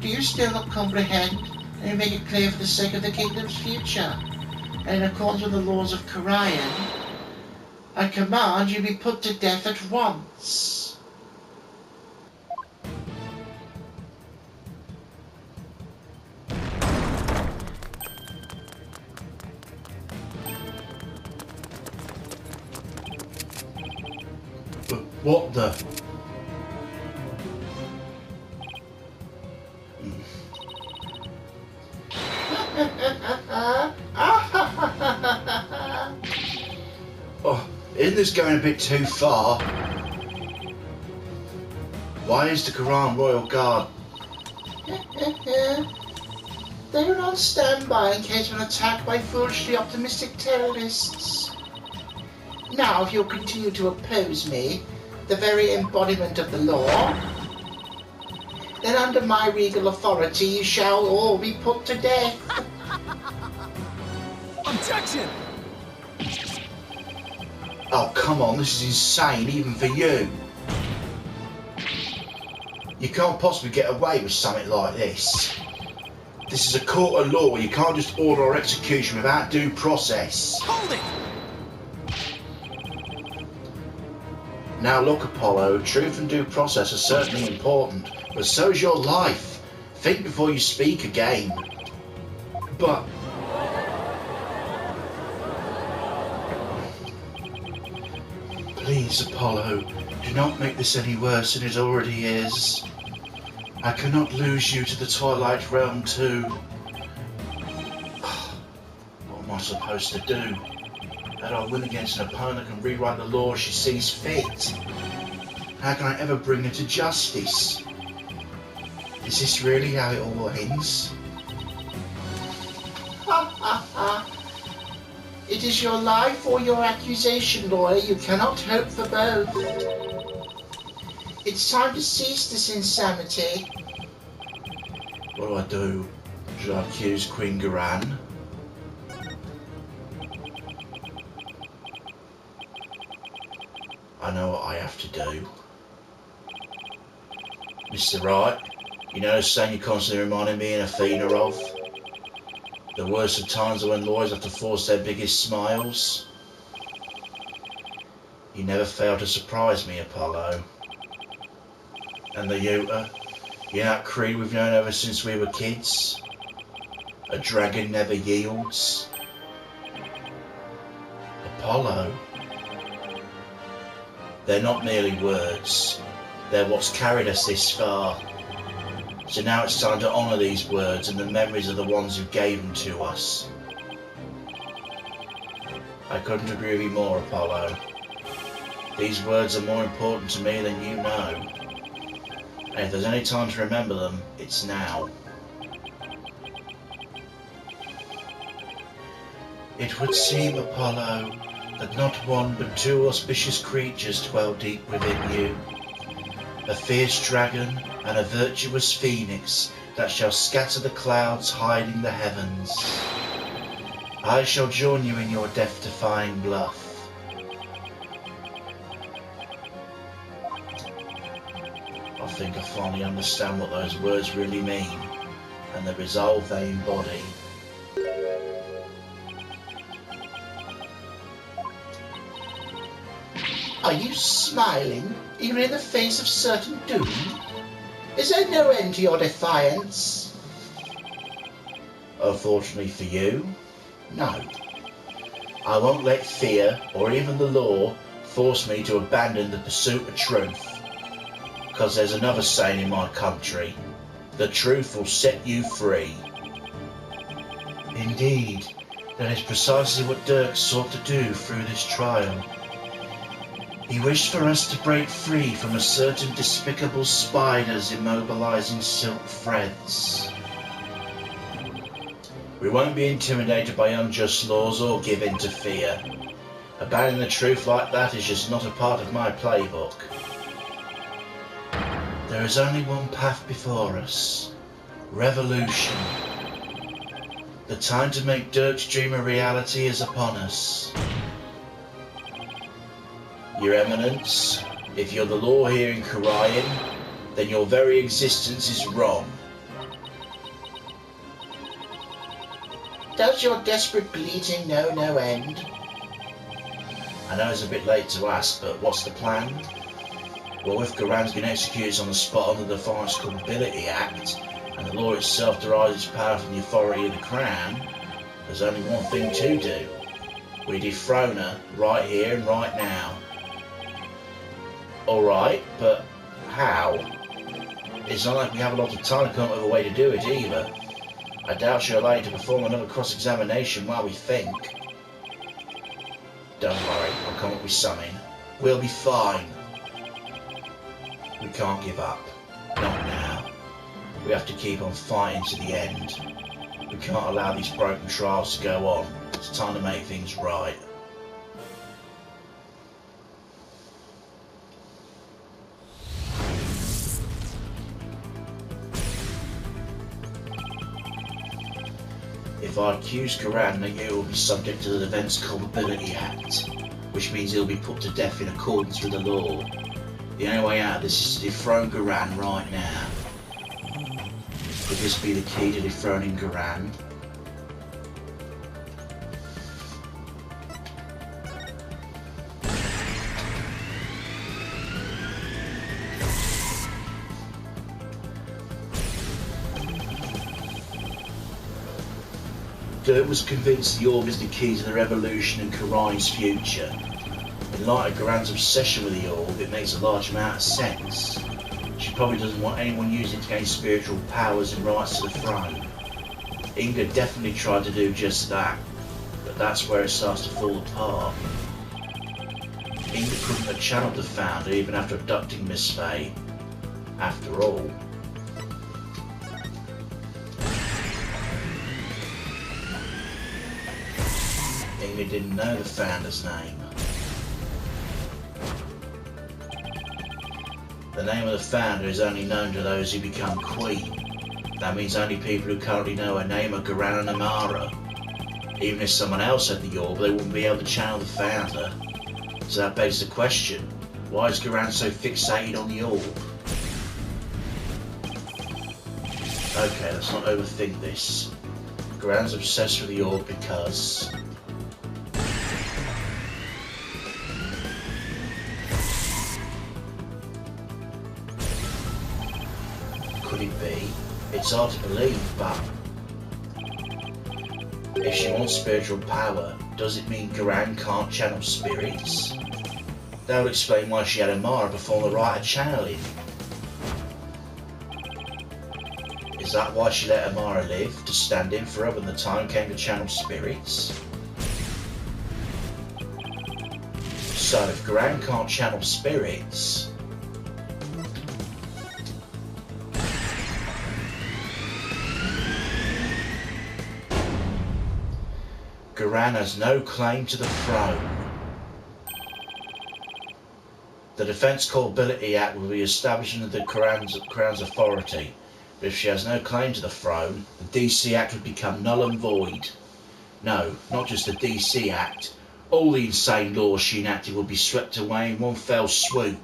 Do you still not comprehend and make it clear for the sake of the kingdom's future? And in accordance with the laws of Kharian, I command you be put to death at once. What the? Oh, isn't this going a bit too far? Why is the Kharian Royal Guard? They are on standby in case of an attack by foolishly optimistic terrorists. Now, if you'll continue to oppose me, the very embodiment of the law, then under my regal authority you shall all be put to death. Objection! Oh, come on, this is insane, even for you. You can't possibly get away with something like this. This is a court of law. You can't just order our execution without due process. Hold it! Now look, Apollo, truth and due process are certainly important, but so is your life. Think before you speak again. But... Please, Apollo, do not make this any worse than it already is. I cannot lose you to the Twilight Realm too. What am I supposed to do? How do I win against an opponent that can rewrite the law she sees fit? How can I ever bring her to justice? Is this really how it all ends? It is your life or your accusation, lawyer. You cannot hope for both. It's time to cease this insanity. What do I do? Should I accuse Queen Garan? I know what I have to do. Mr. Wright, you know the saying you're constantly reminding me and Athena of? The worst of times are when lawyers have to force their biggest smiles. You never fail to surprise me, Apollo. And the Yuta, you know that creed we've known ever since we were kids? A dragon never yields. Apollo. They're not merely words, they're what's carried us this far. So now it's time to honour these words and the memories of the ones who gave them to us. I couldn't agree with you more, Apollo. These words are more important to me than you know. And if there's any time to remember them, it's now. It would seem, Apollo, that not one but two auspicious creatures dwell deep within you. A fierce dragon and a virtuous phoenix that shall scatter the clouds hiding the heavens. I shall join you in your death-defying bluff. I think I finally understand what those words really mean and the resolve they embody. Are you smiling, even in the face of certain doom? Is there no end to your defiance? Unfortunately for you, no. I won't let fear, or even the law, force me to abandon the pursuit of truth. Because there's another saying in my country, the truth will set you free. Indeed, that is precisely what Dirk sought to do through this trial. He wished for us to break free from a certain despicable spiders immobilizing silk threads. We won't be intimidated by unjust laws or give in to fear. Abandoning the truth like that is just not a part of my playbook. There is only one path before us. Revolution. The time to make Dirk's dream a reality is upon us. Your Eminence, if you're the law here in Kharian, then your very existence is wrong. Does your desperate bleating know no end? I know it's a bit late to ask, but what's the plan? Well, if Garan's been executed on the spot under the Defiance Culpability Act, and the law itself derives its power from the authority of the Crown, there's only one thing to do. We dethrone her right here and right now. Alright, but how? It's not like we have a lot of time to come up with a way to do it either. I doubt she'll allow you to perform another cross-examination while we think. Don't worry, I'll come up with something. We'll be fine. We can't give up. Not now. We have to keep on fighting to the end. We can't allow these broken trials to go on. It's time to make things right. If I accuse Garan, Nagir will be subject to the Defence Culpability Act, which means he'll be put to death in accordance with the law. The only way out of this is to dethrone Garan right now. Could this be the key to dethroning Garan? Dirt was convinced the orb is the key to the revolution and Karai's future. In light of Garan's obsession with the orb, it makes a large amount of sense. She probably doesn't want anyone using it to gain spiritual powers and rights to the throne. Inga definitely tried to do just that, but that's where it starts to fall apart. Inga couldn't have channeled the Founder even after abducting Miss Faye. After all. Inga didn't know the Founder's name. The name of the Founder is only known to those who become Queen. That means only people who currently know her name are Garan and Amara. Even if someone else had the orb, they wouldn't be able to channel the Founder. So that begs the question, why is Garan so fixated on the orb? Okay, let's not overthink this. Garan's obsessed with the orb because... Could it be? It's hard to believe, but... If she wants spiritual power, does it mean Garan can't channel spirits? That would explain why she had Amara perform the rite of channeling. Is that why she let Amara live, to stand in for her when the time came to channel spirits? So if Garan can't channel spirits... Garan has no claim to the throne. The Defence Culpability Act will be established under the Crown's authority, but if she has no claim to the throne, the DC Act would become null and void. No, not just the DC Act. All the insane laws she enacted would be swept away in one fell swoop.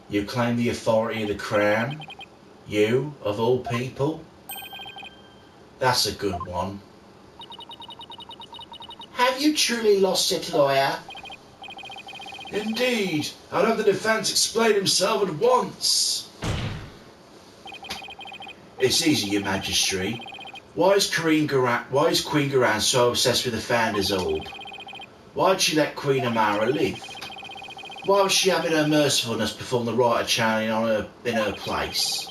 You claim the authority of the Crown? You, of all people? That's a good one. Have you truly lost it, lawyer? Indeed. I'll have the defence explain himself at once. It's easy, Your Majesty. Why is Queen Garan so obsessed with the Founder's orb? Why'd she let Queen Amara live? Why was she having her mercifulness perform the rite of channeling in her place?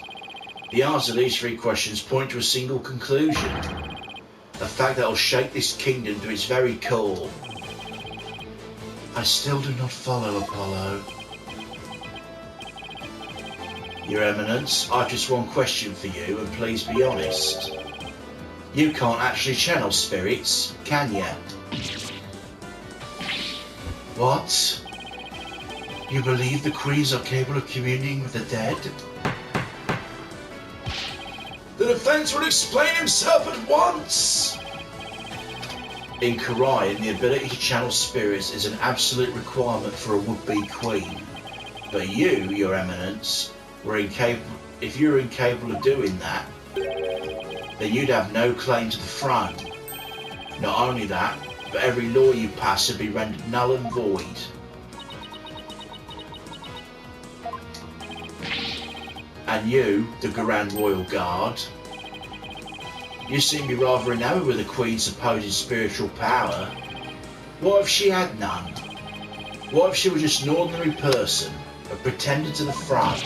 The answer to these three questions point to a single conclusion. A fact that will shake this kingdom to its very core. I still do not follow, Apollo. Your Eminence, I've just one question for you, and please be honest. You can't actually channel spirits, can you? What? You believe the Queens are capable of communing with the dead? The defence will explain himself at once! In Karayan, the ability to channel spirits is an absolute requirement for a would-be queen. But you, Your Eminence, if you're incapable of doing that, then you'd have no claim to the throne. Not only that, but every law you pass would be rendered null and void. And you, the Grand Royal Guard, you seem to be rather enamored with the Queen's supposed spiritual power. What if she had none? What if she was just an ordinary person, a pretender to the throne?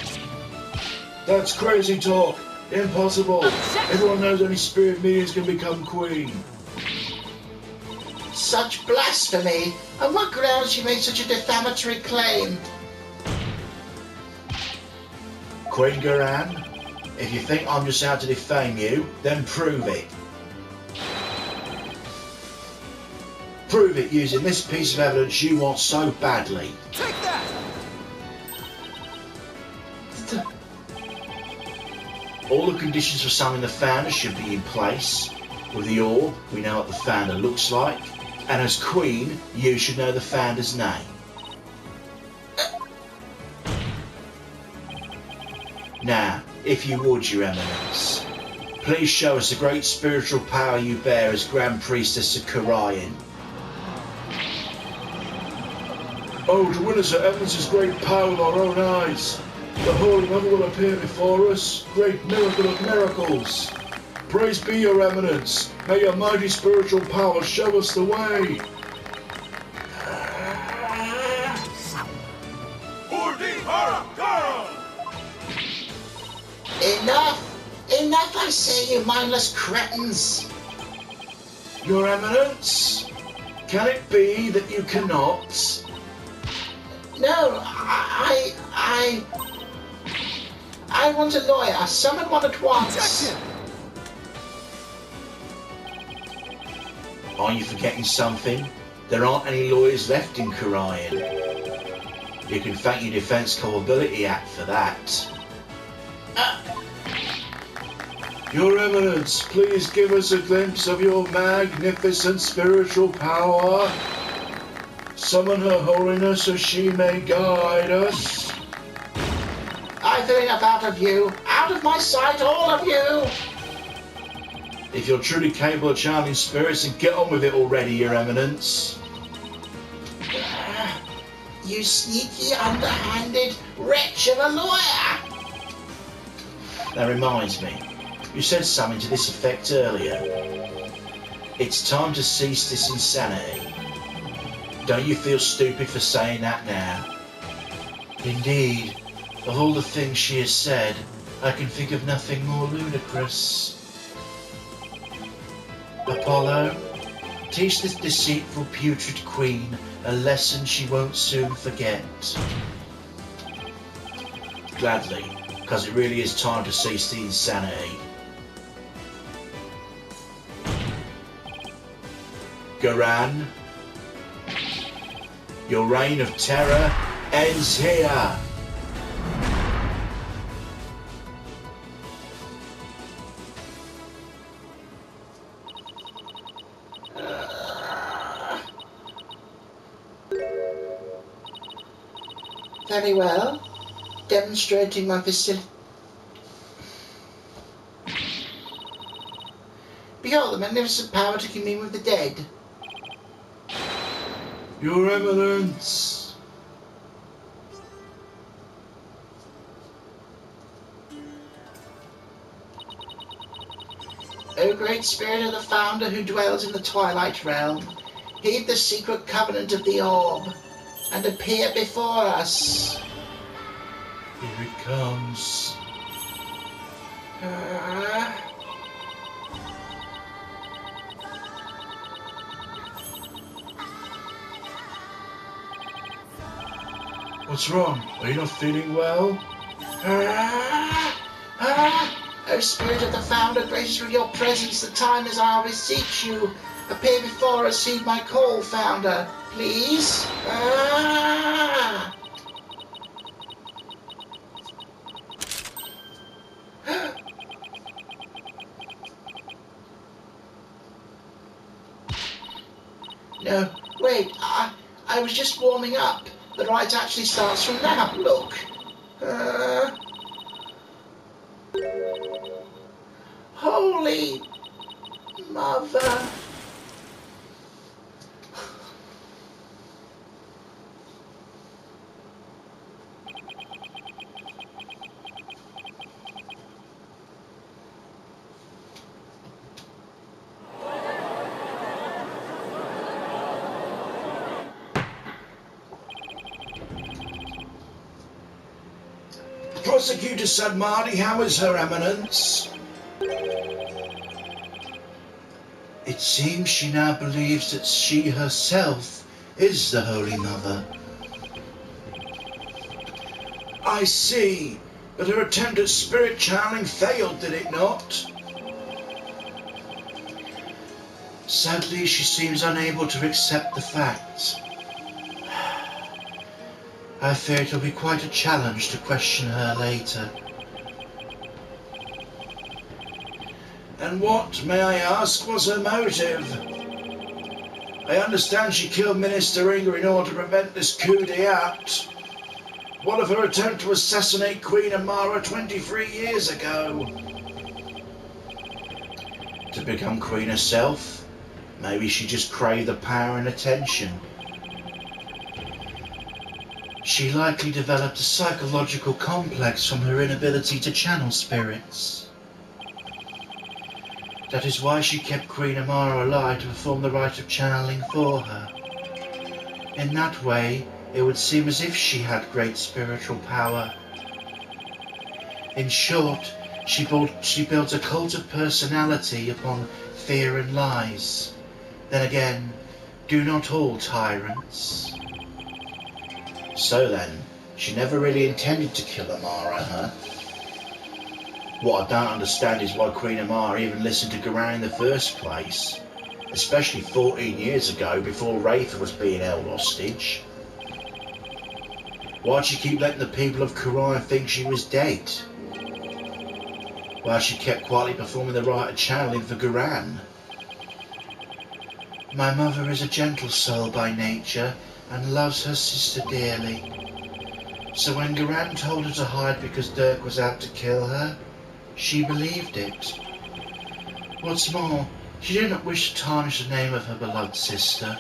That's crazy talk. Impossible. Everyone knows only spirit mediums can become queen. Such blasphemy! On what grounds she made such a defamatory claim? Queen Garan, if you think I'm just out to defame you, then prove it. Prove it using this piece of evidence you want so badly. Take that! All the conditions for summoning the founder should be in place. With the orb, we know what the founder looks like. And as queen, you should know the founder's name. Now, if you would, Your Eminence, please show us the great spiritual power you bear as Grand Priestess of Kharian. Oh, to witness Her Eminence's great power with our own eyes. The Holy Mother will appear before us, great miracle of miracles. Praise be, Your Eminence. May your mighty spiritual power show us the way. Enough! Enough, I say, you mindless cretins! Your Eminence, can it be that you cannot? No, I want a lawyer. Summon one at once. Are you forgetting something? There aren't any lawyers left in Kharian. You can thank your Defence Culpability Act for that. Your Eminence, please give us a glimpse of your magnificent spiritual power. Summon Her Holiness so she may guide us. I've had enough out of you. Out of my sight, all of you! If you're truly capable of charming spirits, then get on with it already, Your Eminence. You sneaky, underhanded wretch of a lawyer! That reminds me. You said something to this effect earlier. It's time to cease this insanity. Don't you feel stupid for saying that now? Indeed, of all the things she has said, I can think of nothing more ludicrous. Apollo, teach this deceitful, putrid queen a lesson she won't soon forget. Gladly, because it really is time to cease the insanity. Garan, your reign of terror ends here. Very well. Demonstrating my facility. Behold, the magnificent power to commune with the dead. Your Eminence. O great spirit of the founder who dwells in the twilight realm, heed the secret covenant of the orb, and appear before us. Here it comes. What's wrong? Are you not feeling well? O spirit of the founder, gracious with your presence, the time is I beseech you. Appear before us, heed my call, founder, please. No, wait, I was just warming up. The rite actually starts from now, look. Holy Mother. Prosecutor Sadmadi, how is Her Eminence? It seems she now believes that she herself is the Holy Mother. I see, but her attempt at spirit channeling failed, did it not? Sadly, she seems unable to accept the fact. I fear it will be quite a challenge to question her later. And what, may I ask, was her motive? I understand she killed Minister Inger in order to prevent this coup d'etat. What of her attempt to assassinate Queen Amara 23 years ago? To become queen herself? Maybe she just craved the power and attention. She likely developed a psychological complex from her inability to channel spirits. That is why she kept Queen Amara alive to perform the rite of channeling for her. In that way, it would seem as if she had great spiritual power. In short, she built a cult of personality upon fear and lies. Then again, do not all tyrants? So then, she never really intended to kill Amara, huh? What I don't understand is why Queen Amara even listened to Garan in the first place, especially 14 years ago before Raitha was being held hostage. Why'd she keep letting the people of Khura'in think she was dead? While she kept quietly performing the rite of channeling for Garan. My mother is a gentle soul by nature and loves her sister dearly. So when Garan told her to hide because Dirk was out to kill her, she believed it. What's more, she did not wish to tarnish the name of her beloved sister.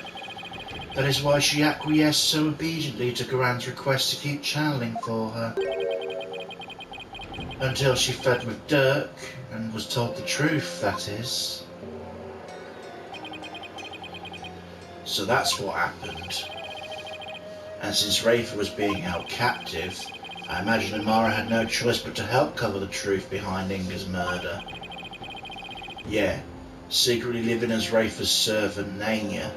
That is why she acquiesced so obediently to Garan's request to keep channeling for her. Until she fed with Dirk and was told the truth, that is. So that's what happened. And since Raitha was being held captive, I imagine Amara had no choice but to help cover the truth behind Inger's murder. Yeah, secretly living as Raitha's servant, Nanya.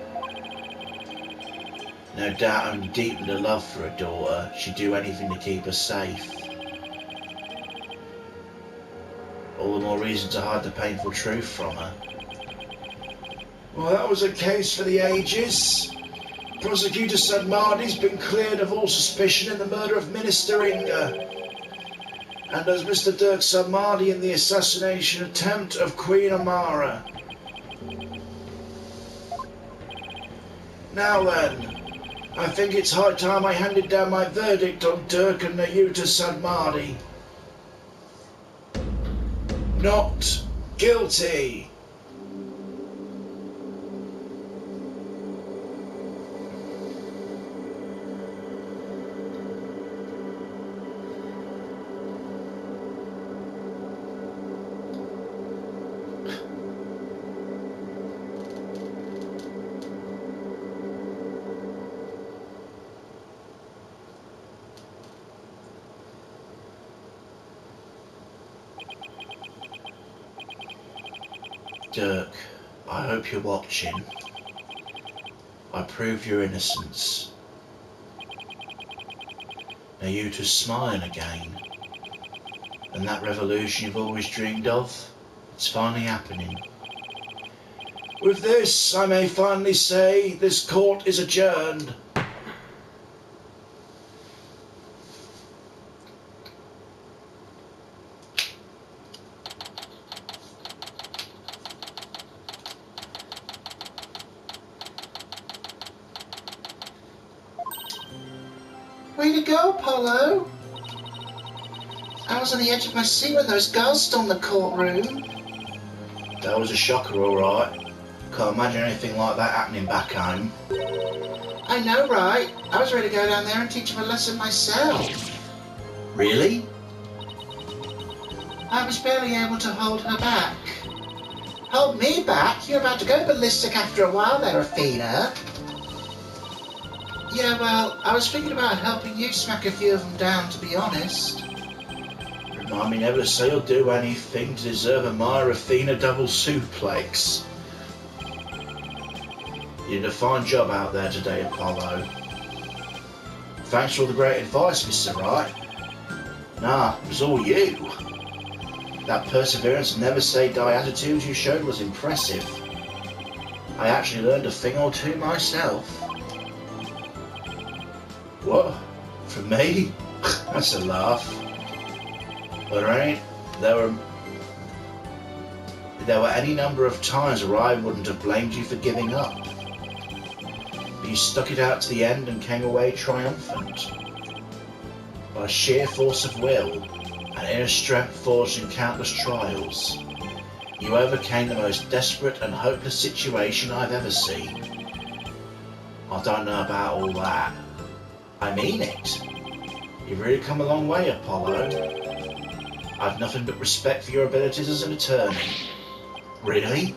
No doubt, only deep in the love for her daughter, she'd do anything to keep her safe. All the more reason to hide the painful truth from her. Well, that was a case for the ages. Prosecutor Sadmadi's been cleared of all suspicion in the murder of Minister Inger, and as Mr. Dirk Sadmadi in the assassination attempt of Queen Amara. Now then, I think it's high time I handed down my verdict on Dirk and Nayuta Sadmadi. Not guilty. Dirk, I hope you're watching. I prove your innocence. Nayuta's smiling again. And that revolution you've always dreamed of, it's finally happening. With this, I may finally say this court is adjourned. Way to go, Apollo! I was on the edge of my seat when those girls stormed the courtroom. That was a shocker, alright. Can't imagine anything like that happening back home. I know, right? I was ready to go down there and teach him a lesson myself. Really? I was barely able to hold her back. Hold me back? You're about to go ballistic after a while there, Athena. Yeah, well, I was thinking about helping you smack a few of them down, to be honest. Remind me never to say or do anything to deserve a Maya Athena double suplex. You did a fine job out there today, Apollo. Thanks for all the great advice, Mr. Wright. Nah, it was all you. That perseverance and never say die attitude you showed was impressive. I actually learned a thing or two myself. What? From me? That's a laugh. Alright, there were any number of times where I wouldn't have blamed you for giving up. But you stuck it out to the end and came away triumphant. By sheer force of will and inner strength forged in countless trials, you overcame the most desperate and hopeless situation I've ever seen. I don't know about all that. I mean it. You've really come a long way, Apollo. I've nothing but respect for your abilities as an attorney. Really?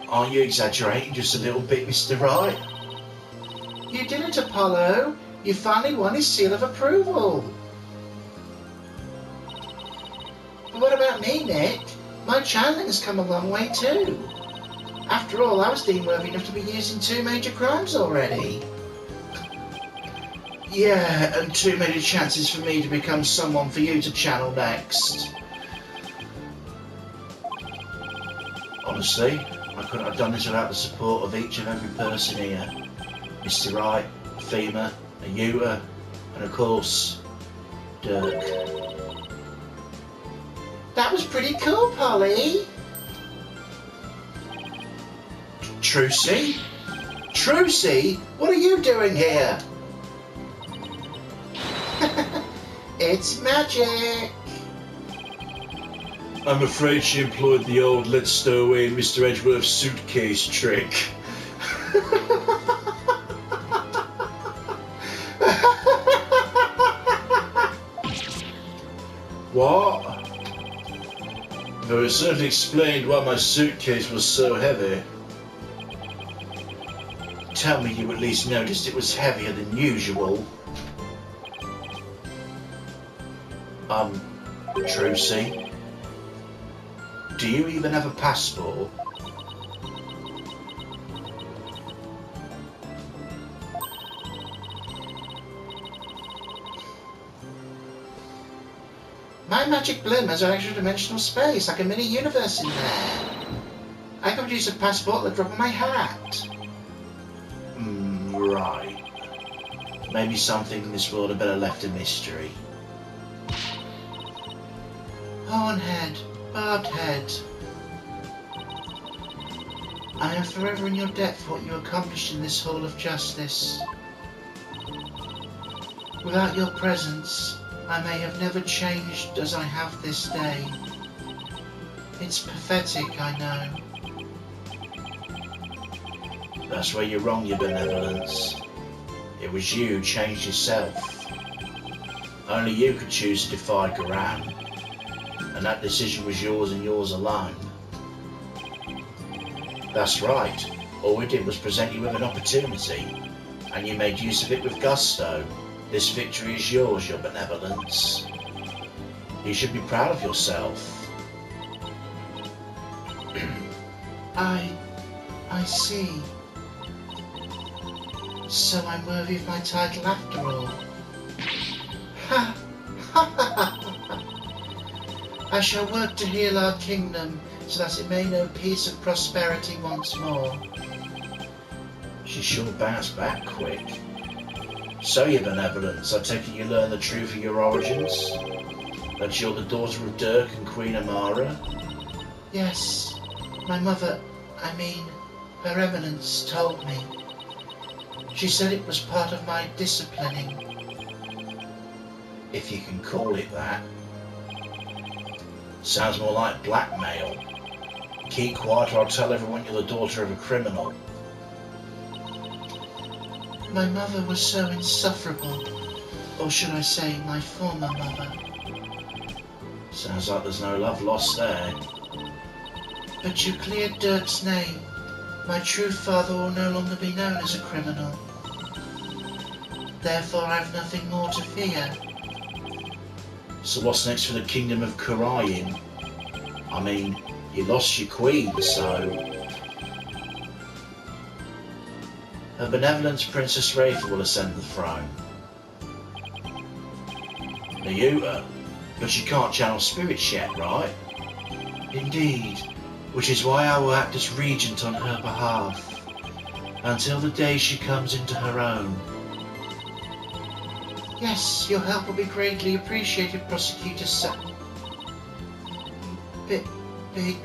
Aren't you exaggerating just a little bit, Mr. Wright? You did it, Apollo. You finally won his seal of approval. But what about me, Nick? My channeling has come a long way too. After all, I was deemed worthy enough to be used in 2 major crimes already. Yeah, and too many chances for me to become someone for you to channel next. Honestly, I couldn't have done this without the support of each and every person here. Mr. Wright, Fema, Ayuta, and of course, Dirk. That was pretty cool, Polly. Trucy? Trucy? What are you doing here? It's magic. I'm afraid she employed the old let's stow away in Mr. Edgeworth's suitcase trick. What? Though it certainly explained why my suitcase was so heavy. Tell me you at least noticed it was heavier than usual. Trucy? Do you even have a passport? My magic bloom has an extra-dimensional space, like a mini-universe in there. I can produce a passport at the drop of my hat. Right. Maybe something in this world had better left a mystery. Hornhead, barbed head. I am forever in your debt for what you accomplished in this Hall of Justice. Without your presence, I may have never changed as I have this day. It's pathetic, I know. That's where you're wrong, your benevolence. It was you who changed yourself. Only you could choose to defy Garan, and that decision was yours and yours alone. That's right. All we did was present you with an opportunity, and you made use of it with gusto. This victory is yours, your benevolence. You should be proud of yourself. I see. So I'm worthy of my title after all. Ha! Ha ha! I shall work to heal our kingdom, so that it may know peace and prosperity once more. She sure bounced back quick. So, your benevolence, I take it you learned the truth of your origins? That you're the daughter of Dirk and Queen Amara? Yes, my mother, Her Eminence told me. She said it was part of my disciplining. If you can call it that. Sounds more like blackmail. Keep quiet or I'll tell everyone you're the daughter of a criminal. My mother was so insufferable. Or should I say, my former mother. Sounds like there's no love lost there. But you cleared Dirk's name. My true father will no longer be known as a criminal. Therefore I have nothing more to fear. So what's next for the kingdom of Karayan? I mean, you lost your queen, so... Her Benevolence Princess Rafa will ascend the throne. Nayuta? But she can't channel spirits yet, right? Indeed, which is why I will act as regent on her behalf, until the day she comes into her own. Yes, your help will be greatly appreciated, Prosecutor Sir. Big...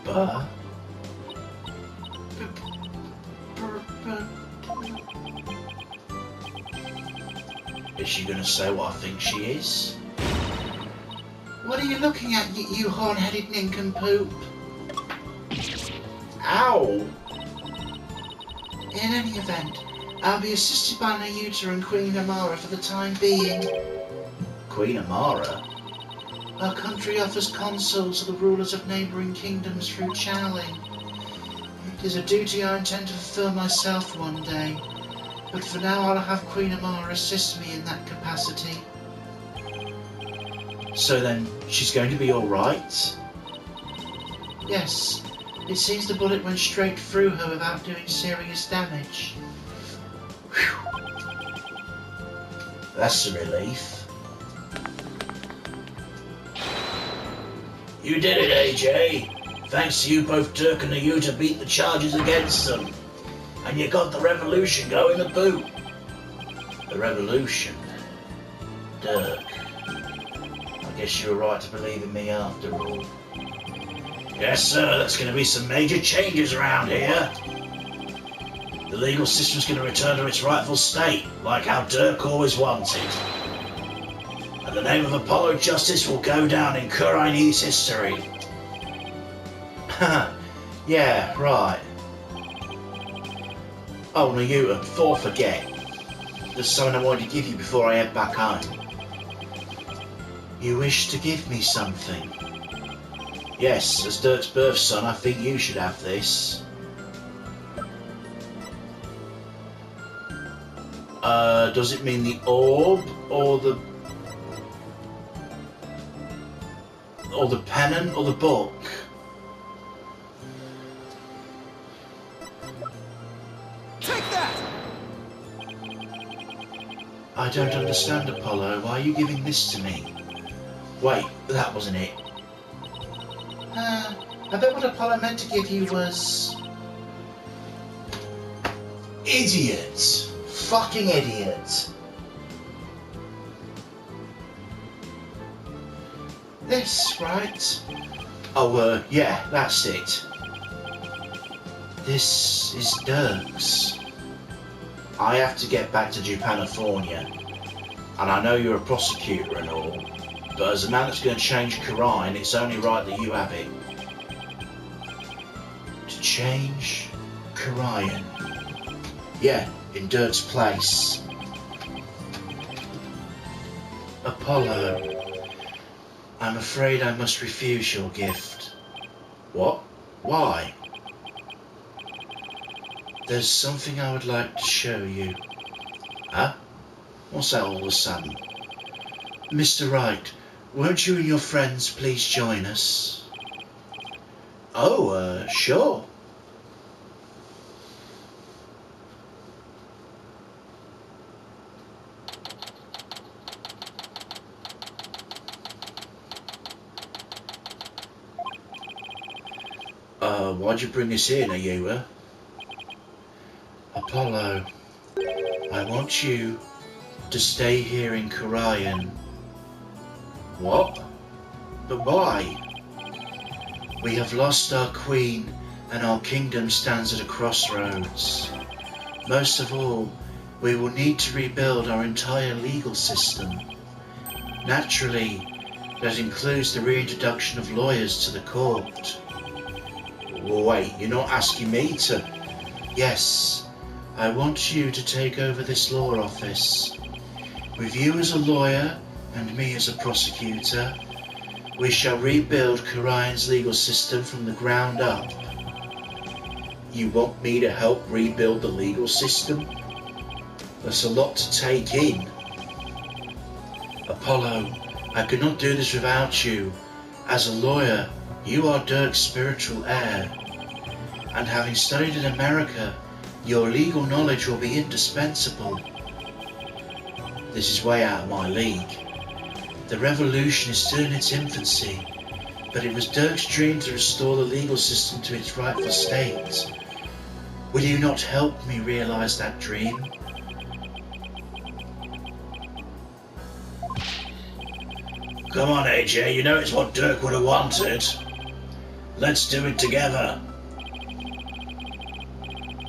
But... Is she going to say what I think she is? What are you looking at, you horn-headed nincompoop? Ow! In any event, I'll be assisted by Nayuta and Queen Amara for the time being. Queen Amara? Our country offers consuls to the rulers of neighbouring kingdoms through channeling. It is a duty I intend to fulfill myself one day, but for now I'll have Queen Amara assist me in that capacity. So then, she's going to be alright? Yes, it seems the bullet went straight through her without doing serious damage. Whew. That's a relief. You did it, AJ. Thanks to you, both Dirk and Nayuta beat the charges against them. And you got the revolution going to boot. The revolution? Dirk. I guess you were right to believe in me after all. Yes, sir, there's going to be some major changes around here. The legal system's going to return to its rightful state, like how Dirk always wanted. And the name of Apollo Justice will go down in Kurainese history. Haha, yeah, right. Oh, Nayuta, before I forget, there's something I wanted to give you before I head back home. You wish to give me something? Yes, as Dirk's birth son, I think you should have this. Does it mean the orb, or the pennant, or the book? Take that! I don't understand, Apollo. Why are you giving this to me? Wait, that wasn't it. I bet what Apollo meant to give you was... Idiot! Fucking idiot! This, right? Oh, yeah, that's it. This is Dirk's. I have to get back to Japanifornia, and I know you're a prosecutor and all, but as a man that's going to change Karayan, it's only right that you have it. To change Karayan? Yeah, in Dirk's place. Apollo, I'm afraid I must refuse your gift. What? Why? There's something I would like to show you. Huh? What's that all of a sudden? Mr. Wright, won't you and your friends please join us? Oh, sure. Why'd you bring us here, Nayuta? Apollo, I want you to stay here in Karayan. What? But why? We have lost our queen and our kingdom stands at a crossroads. Most of all, we will need to rebuild our entire legal system. Naturally, that includes the reintroduction of lawyers to the court. Wait, you're not asking me to? Yes, I want you to take over this law office. With you as a lawyer and me as a prosecutor, we shall rebuild Karayan's legal system from the ground up. You want me to help rebuild the legal system? That's a lot to take in. Apollo, I could not do this without you. As a lawyer, you are Dirk's spiritual heir. And having studied in America, your legal knowledge will be indispensable. This is way out of my league. The revolution is still in its infancy, but it was Dirk's dream to restore the legal system to its rightful state. Will you not help me realize that dream? Come on, AJ, you know it's what Dirk would have wanted. Let's do it together.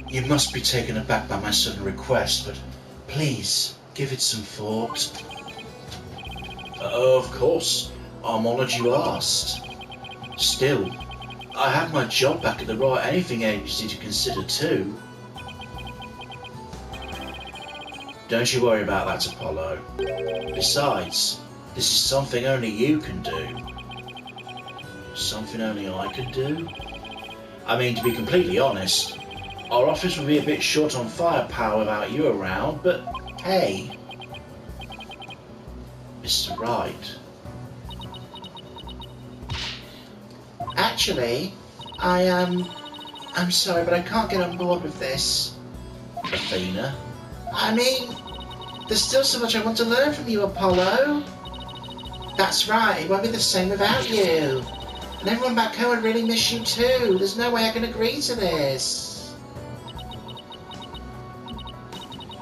You must be taken aback by my sudden request, but please give it some thought. Of course, I'm honoured you asked. Still, I have my job back at the Right Anything Agency to consider too. Don't you worry about that, Apollo. Besides, this is something only you can do. Something only I can do? I mean, to be completely honest, our office would be a bit short on firepower without you around, but hey, Mr. Wright. Actually, I'm sorry, but I can't get on board with this. Athena? I mean, there's still so much I want to learn from you, Apollo. That's right, it won't be the same without you. And everyone back home would really miss you too. There's no way I can agree to this.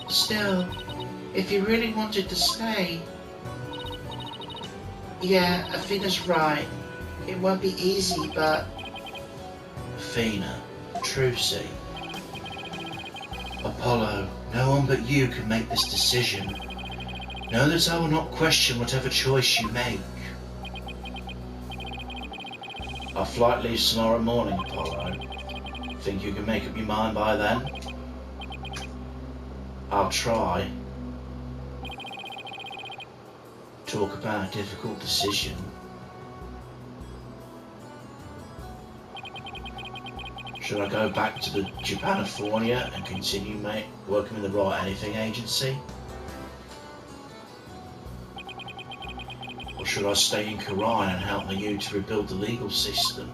Still, if you really wanted to stay... Yeah, Athena's right. It won't be easy, but... Athena, Trucy. Apollo, no one but you can make this decision. Know that I will not question whatever choice you make. Our flight leaves tomorrow morning, Apollo. Think you can make up your mind by then? I'll try. Talk about a difficult decision. Should I go back to the Japanifornia and continue working with the Right Anything Agency? Or should I stay in Karayan and help the U to rebuild the legal system?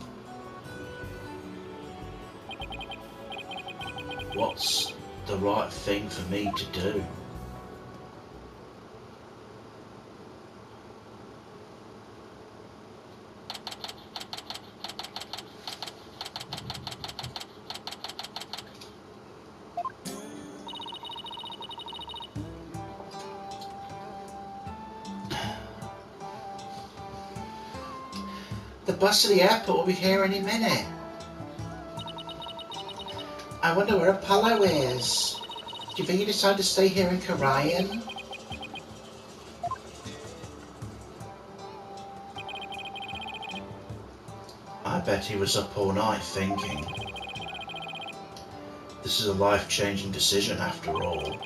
What's the right thing for me to do? The bus to the airport will be here any minute. I wonder where Apollo is. Do you think he decided to stay here in Karayan? I bet he was up all night thinking. This is a life-changing decision after all.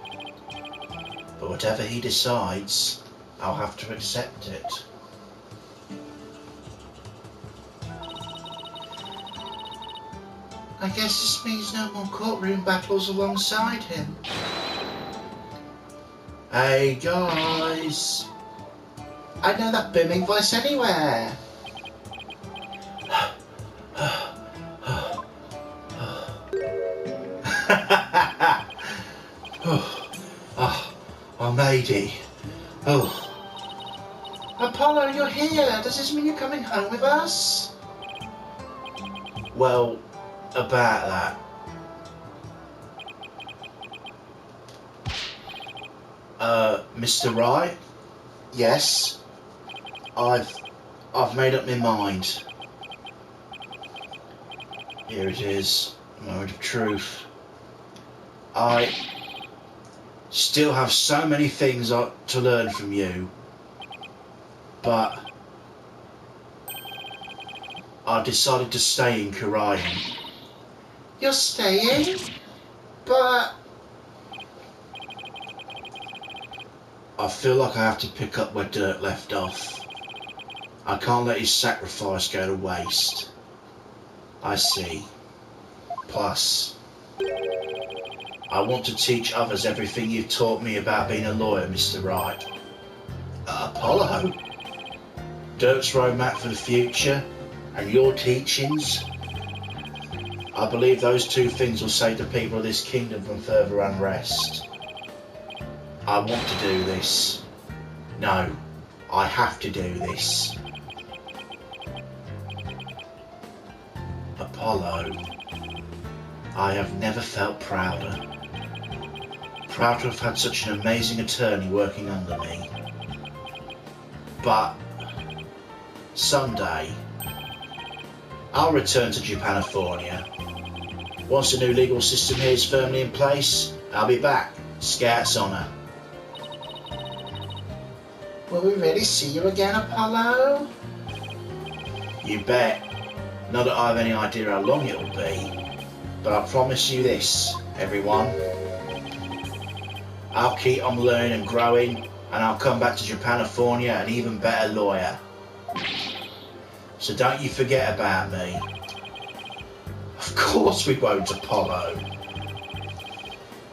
But whatever he decides, I'll have to accept it. I guess this means no more courtroom battles alongside him. Hey guys! I know that booming voice anywhere. Oh, matey. Oh. Apollo, you're here. Does this mean you're coming home with us? Well, about that. Mr. Wright? Yes. I've made up my mind. Here it is, a moment of truth. I still have so many things to learn from you, but I decided to stay in Karayan. You're staying? But... I feel like I have to pick up where Dirk left off. I can't let his sacrifice go to waste. I see. Plus, I want to teach others everything you've taught me about being a lawyer, Mr. Wright. Apollo? Dirk's roadmap for the future, and your teachings? I believe those two things will save the people of this kingdom from further unrest. I want to do this. No, I have to do this. Apollo, I have never felt prouder. Proud to have had such an amazing attorney working under me. But someday, I'll return to Japanifornia. Once the new legal system here is firmly in place, I'll be back. Scout's honour. will we really see you again, Apollo? You bet. Not that I have any idea how long it'll be, but I promise you this, everyone. I'll keep on learning and growing, and I'll come back to Japanifornia an even better lawyer. So don't you forget about me. Of course we won't, Apollo.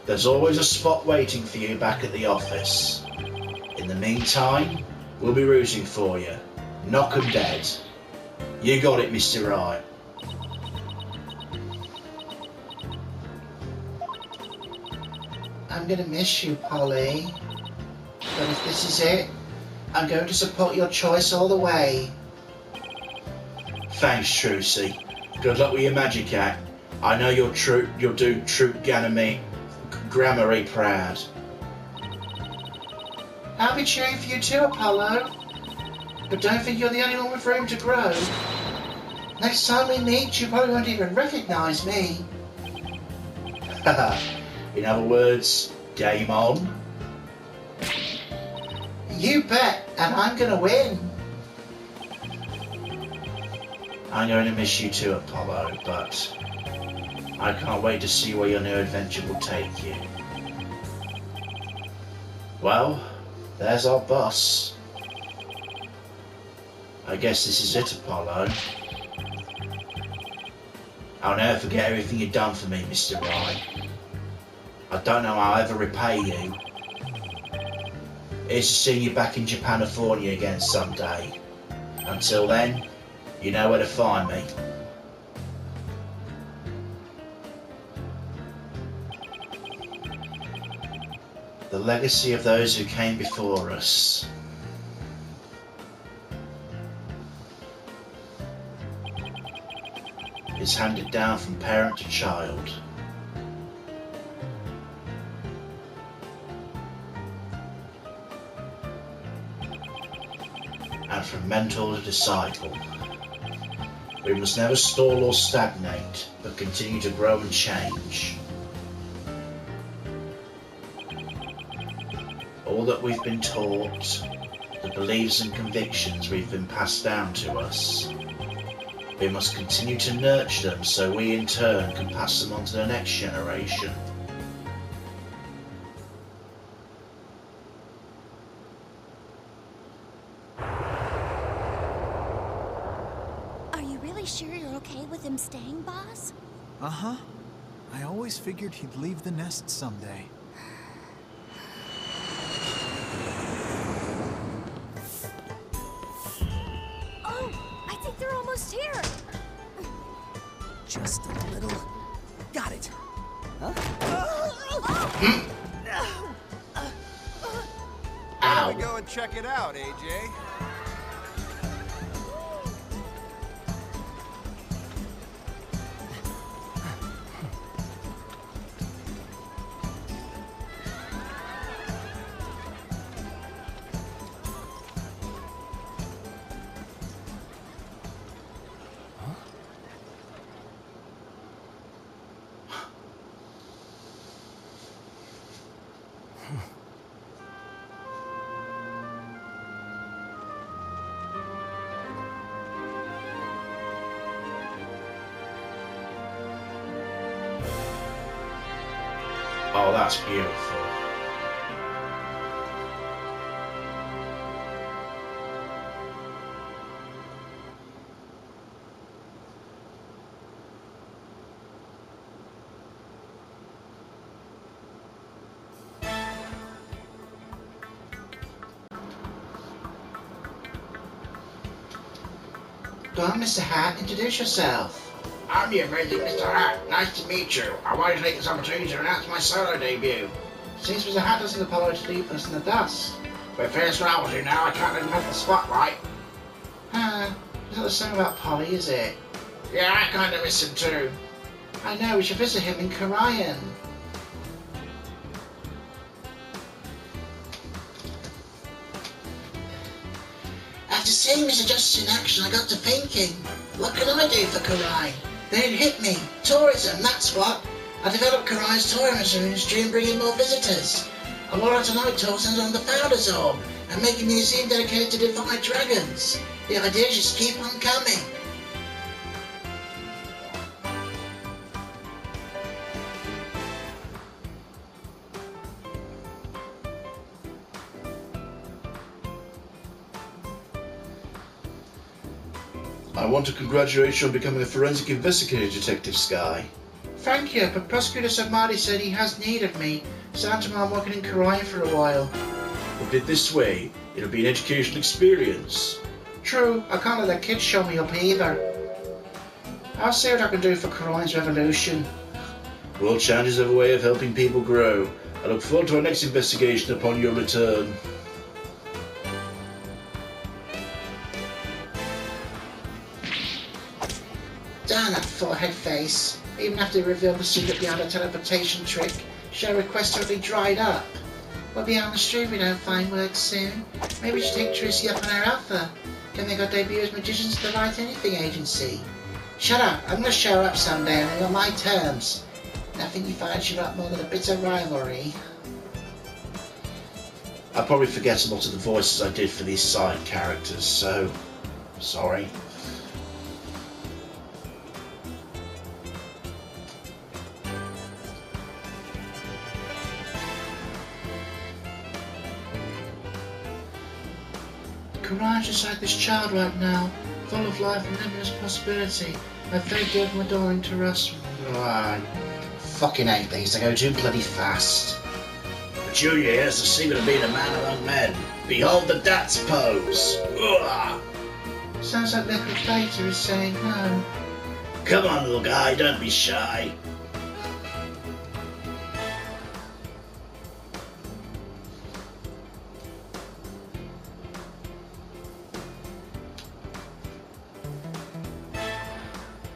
There's always a spot waiting for you back at the office. In the meantime, we'll be rooting for you. Knock 'em dead. You got it, Mr. Wright. I'm gonna miss you, Polly. But if this is it, I'm going to support your choice all the way. Thanks, Trucy. Good luck with your magic act. I know you'll do Troop Gramarye proud. I'll be cheering for you too, Apollo. But don't think you're the only one with room to grow. Next time we meet, you probably won't even recognize me. In other words, game on. You bet, and I'm gonna win. I'm going to miss you too, Apollo, but I can't wait to see where your new adventure will take you. Well, there's our bus. I guess this is it, Apollo. I'll never forget everything you've done for me, Mr. Wright. I don't know how I'll ever repay you. Here's to seeing you back in Japanifornia again someday. Until then, you know where to find me. The legacy of those who came before us. Is handed down from parent to child. And from mentor to disciple. We must never stall or stagnate, but continue to grow and change. All that we've been taught, the beliefs and convictions we've been passed down to us, we must continue to nurture them so we in turn can pass them on to the next generation. Are you really sure you're okay with him staying, boss? Uh-huh. I always figured he'd leave the nest someday. Oh, I think they're almost here. Just a little. Got it. Huh? Ow. Go and check it out, AJ. Oh, that's beautiful. Go on, Mr. Hat, introduce yourself. I'm the amazing Mr. Hat. Nice to meet you. I wanted to take this opportunity to announce my solo debut. Seems Mr. Hat doesn't Apollo to leave us in the dust. But first round you now, I can't let him have the spotlight. It's not the same about Polly, is it? Yeah, I kind of miss him too. I know, we should visit him in Karayan. After seeing Mr. Justice in action, I got to thinking, what can I do for Karai? Then it hit me. Tourism, that's what. I developed Karai's tourism industry and bring in more visitors. I will out tonight tours on the Founder's Orb and make a museum dedicated to defy dragons. The ideas just keep on coming. I want to congratulate you on becoming a forensic investigator, Detective Sky. Thank you, but Prosecutor Samadi said he has need of me, so tomorrow I'm working in Karayan for a while. Look at it this way, it'll be an educational experience. True, I can't let the kids show me up either. I'll see what I can do for Karayan's revolution. World challenges have a way of helping people grow. I look forward to our next investigation upon your return. Darn that forehead face. Even after they revealed the secret behind the teleportation trick, show requests totally dried up. We'll be out on the street if we don't find work soon. Maybe we should take Tracy up on her offer. Can they go debut as magicians at the Right Anything Agency? Shut up, I'm gonna show up someday and on my terms. Nothing you find should up more than a bitter rivalry. I probably forget a lot of the voices I did for these side characters, so sorry. Karayan's just like this child right now, full of life and limitless possibility. I thank you for adoring to us. Right. Fucking hate these, they go too bloody fast. Junior, here's the secret of being a man among men. Behold the Dats pose. Ugh. Sounds like Liquid Theta is saying no. Come on, little guy, don't be shy.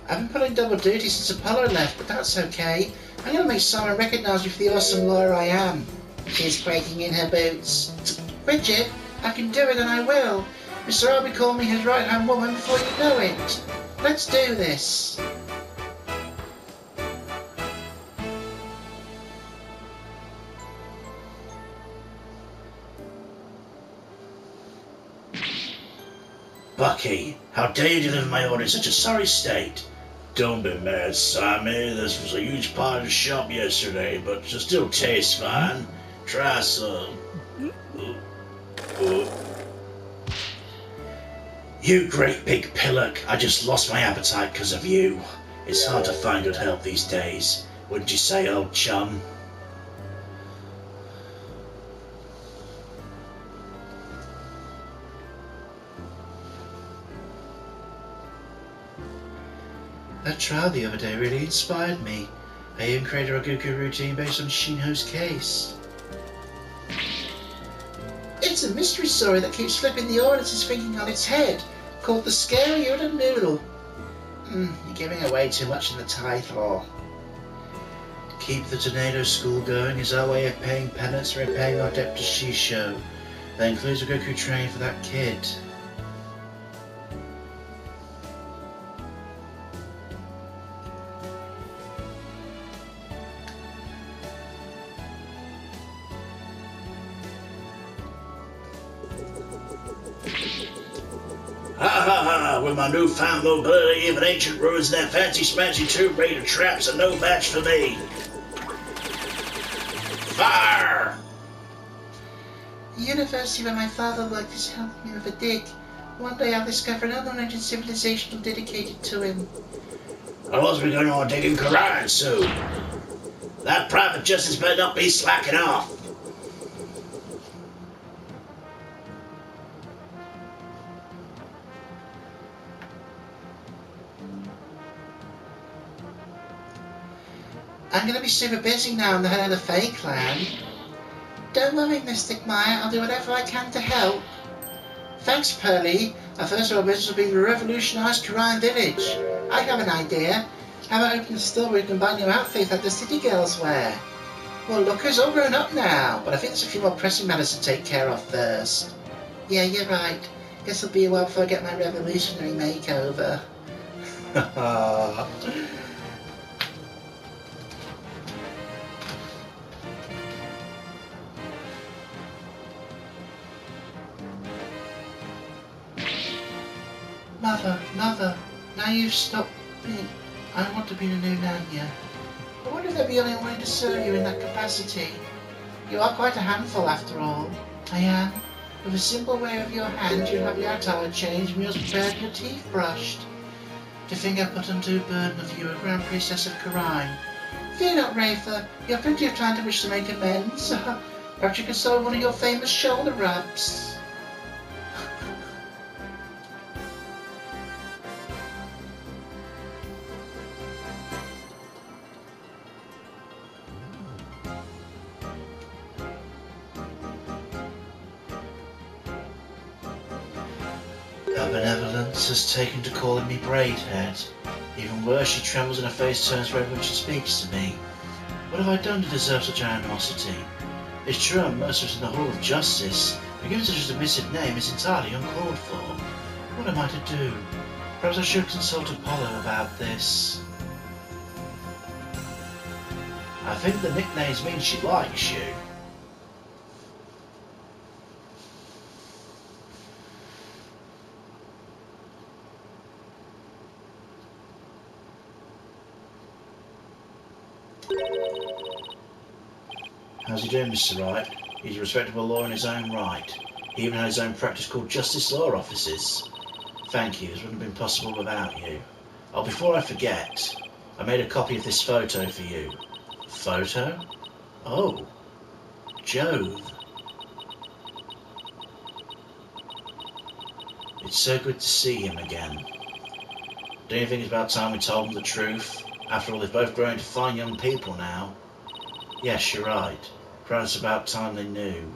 I've been pulling double duty since Apollo left, but that's okay. I'm gonna make Simon recognise me for the awesome lawyer I am. She's quaking in her boots. Bridget, I can do it and I will. Mr. Arby called me his right-hand woman before you know it. Let's do this. Bucky, how dare you deliver my order in such a sorry state? Don't be mad, Sammy. This was a huge part of the shop yesterday, but it still tastes fine. Try some. You great big pillock. I just lost my appetite because of you. It's hard to find good help these days. Wouldn't you say, old chum? That trial the other day really inspired me. I even created a Raguku routine based on Shinho's case. It's a mystery story that keeps flipping the audience's thinking on its head, called The Scary Yoda Noodle. You're giving away too much in the title. Keep the Tornado School going is our way of paying penance for repaying our debt to Shisho. That includes a Goku train for that kid. Ha ha ha! With my newfound mobility, even ancient ruins and that fancy smancy tomb raider traps are no match for me. Fire! The university where my father worked is helping me with a dig. One day I'll discover another ancient civilization dedicated to him. I was we going on digging Quran soon. That private justice better not be slacking off. I'm going to be super busy now in the head of the Fae clan. Don't worry, Mystic Maya, I'll do whatever I can to help. Thanks, Pearly. Our first order of business will be to revolutionise Quran Village. I have an idea. How about opening a store where you can buy new outfits like the city girls wear? Well, look, who's all grown up now, but I think there's a few more pressing matters to take care of first. Yeah, you're right. Guess it'll be a while before I get my revolutionary makeover. Mother, now you've stopped being... I want to be the new Nanya. I wonder if they'll be only willing to serve you in that capacity. You are quite a handful after all. I am. With a simple wave of your hand, you'll have your attire changed, meals prepared, and your teeth brushed. To think I put undue burden of you, a Grand Priestess of Karine. Fear not, Rafer. You have plenty of time to wish to make amends. Perhaps you can solve one of your famous shoulder rubs. Her benevolence has taken to calling me Braidhead. Even worse, she trembles and her face turns red when she speaks to me. What have I done to deserve such animosity? It's true I'm merciless in the Hall of Justice, but giving such a submissive name is entirely uncalled for. What am I to do? Perhaps I should consult Apollo about this. I think the nicknames mean she likes you. How's he doing, Mr. Wright? He's a respectable lawyer in his own right. He even had his own practice called Justice Law Offices. Thank you, this wouldn't have been possible without you. Oh, before I forget, I made a copy of this photo for you. Photo? Oh, Jove. It's so good to see him again. Don't you think it's about time we told him the truth? After all, they've both grown into fine young people now. Yes, you're right. Perhaps it's about time they knew.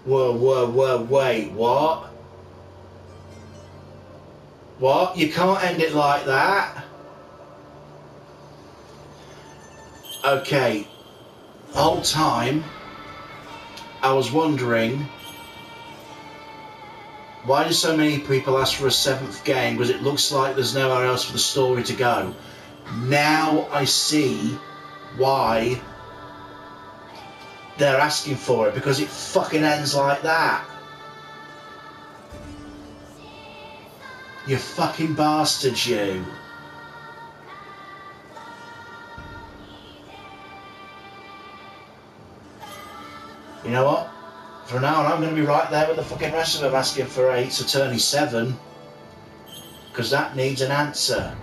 Whoa, wait, what? What? You can't end it like that? Okay. The whole time, I was wondering, why do so many people ask for a 7th game? Because it looks like there's nowhere else for the story to go. Now I see why they're asking for it, because it fucking ends like that. You fucking bastards, you. You know what? From now on, I'm going to be right there with the fucking rest of them asking for Ace Attorney 7. Because that needs an answer.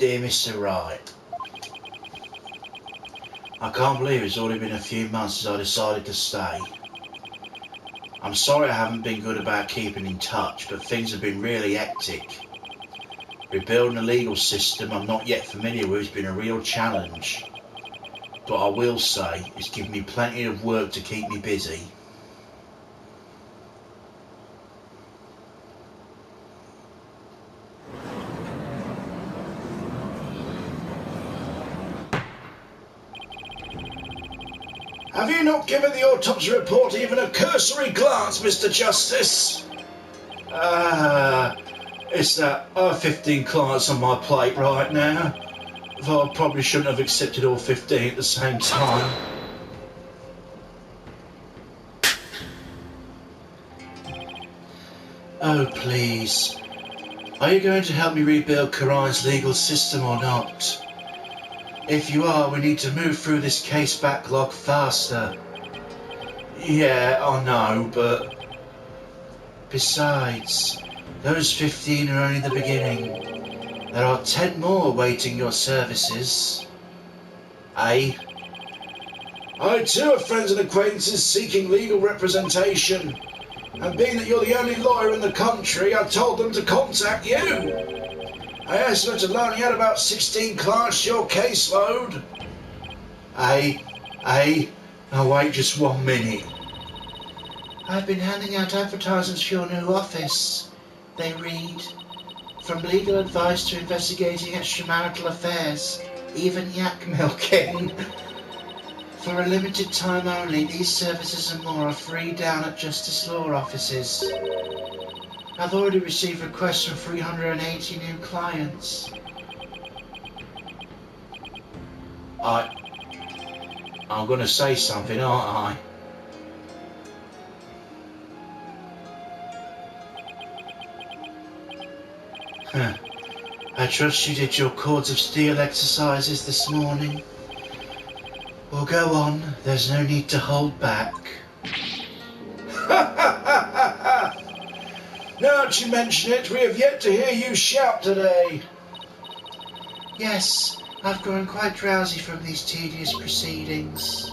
Dear Mr. Wright, I can't believe it's already been a few months since I decided to stay. I'm sorry I haven't been good about keeping in touch, but things have been really hectic. Rebuilding a legal system I'm not yet familiar with has been a real challenge. But I will say, it's given me plenty of work to keep me busy. Have you not given the autopsy report even a cursory glance, Mr. Justice? It's that I have 15 clients on my plate right now. Though I probably shouldn't have accepted all 15 at the same time. Oh, please. Are you going to help me rebuild Karine's legal system or not? If you are, we need to move through this case backlog faster. Yeah, I know, but... Besides, those 15 are only the beginning. There are 10 more awaiting your services. Eh? I too have friends and acquaintances seeking legal representation. And being that you're the only lawyer in the country, I told them to contact you. I estimated I only had about 16 clients to your caseload. Now wait just 1 minute. I've been handing out advertisements for your new office. They read, from legal advice to investigating extramarital affairs, even yak milking. For a limited time only, these services and more are free down at Justice Law offices. I've already received requests from 380 new clients. I'm gonna say something, aren't I? I trust you did your Cords of Steel exercises this morning. Well, go on, there's no need to hold back. Now that you mention it, we have yet to hear you shout today. Yes, I've grown quite drowsy from these tedious proceedings.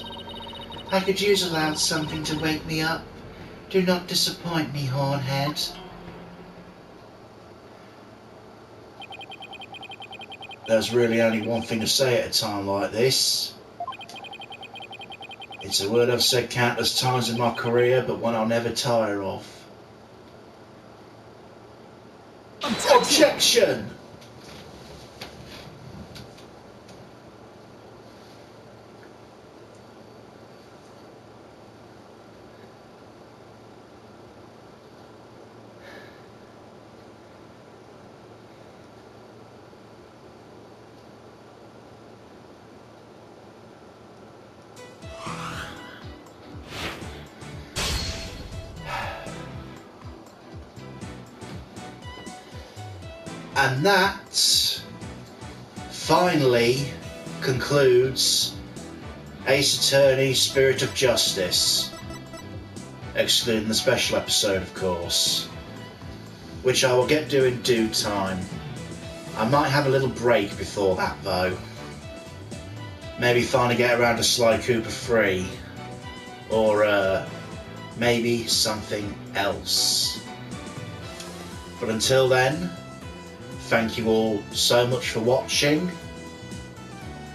I could use a loud something to wake me up. Do not disappoint me, Hornhead. There's really only one thing to say at a time like this. It's a word I've said countless times in my career, but one I'll never tire of. Objection! And that finally concludes Ace Attorney Spirit of Justice, excluding the special episode, of course, which I will get to in due time. I might have a little break before that, though. Maybe finally get around to Sly Cooper 3, or maybe something else. But until then, thank you all so much for watching,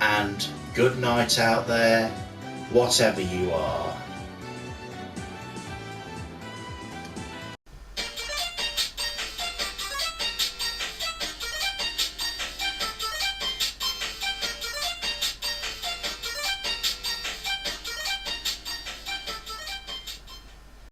and good night out there, whatever you are.